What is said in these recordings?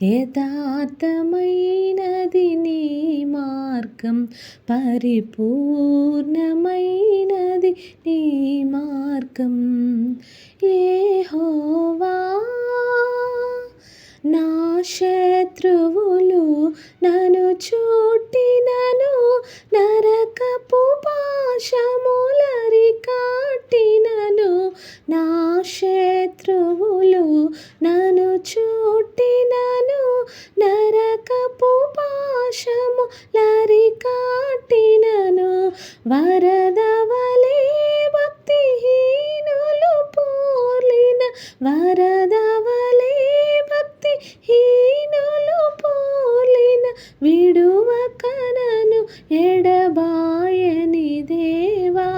యథార్థమైనది నీ మార్గం, పరిపూర్ణమైనది నీ మార్గం. యెహోవా నా శత్రువులు నన్ను చుట్టినను, నరకపు పాశములరికట్టినను. నా శత్రువులు నన్ను చుట్టినను, నరకపు పాశములరికట్టినను. వరదవలే భక్తిహీనులు పోర్లిన, వరదవలే భక్తిహీనులు పోర్లిన, విడువక నన్ను ఎడబాయని దేవా,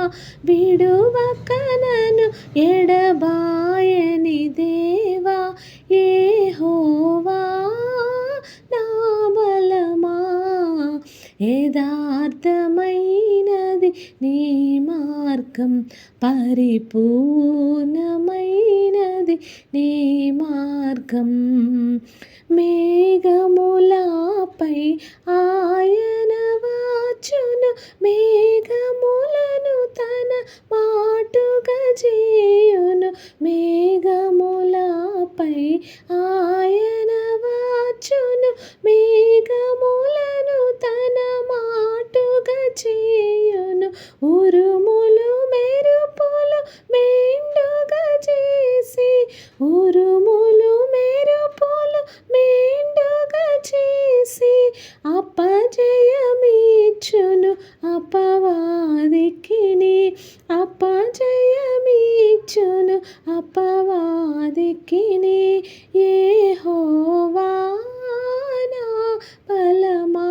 విడువక నన్ను ఎడబాయని దేవా. యెహోవా నా బలమా, యథార్థమైనది నీ మార్గం, పరిపూర్ణమైనది నీ మార్గం. మేఘములపై ఆయన వచ్చును, మేఘములను తన మాటుగా చేయును. మేఘములపై ఆయన వచ్చును, మేఘములను తన మాటుగా చేయును. ఉరుములు మెరుపులు మెండుగా చేసి, ఉరుములు మెరుపులు మెండుగా చేసి, అపజయమిచ్చును అపవాదికిని, అపజయమిచ్చును అపవాదికిని. యెహోవా నా బలమా,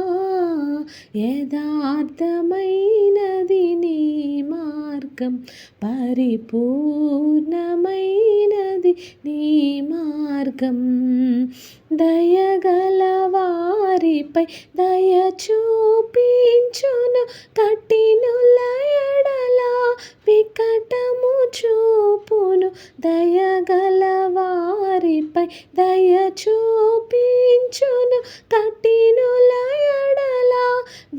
యథార్థమైనది నీ మార్గం, పరిపూర్ణమైనది నీ మార్గం. దయగల వారిపై దయ చూపించును, కఠినుల ఎడల వికటము చూపును. దయగల వారిపై దయ చూపించును, కఠినుల ఎడల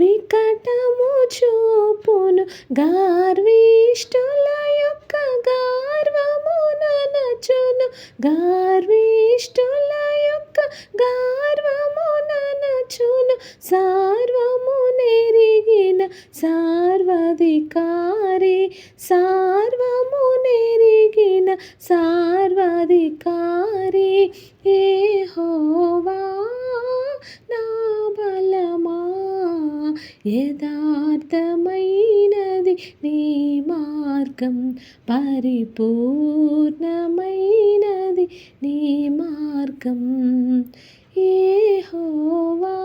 వికటము చూపును. గర్విష్ఠుల యొక్క గర్వముననచును, గర్విష్ఠుల యొక్క గర్వముననచును. సర్వమునెరిగిన సర్వాధికారి, సర్వమునెరిగిన సర్వాధికారి. యెహోవా నా బలమా, యథార్థమైనది నీ మార్గం, పరిపూర్ణమైనది నీ మార్గం. యెహోవా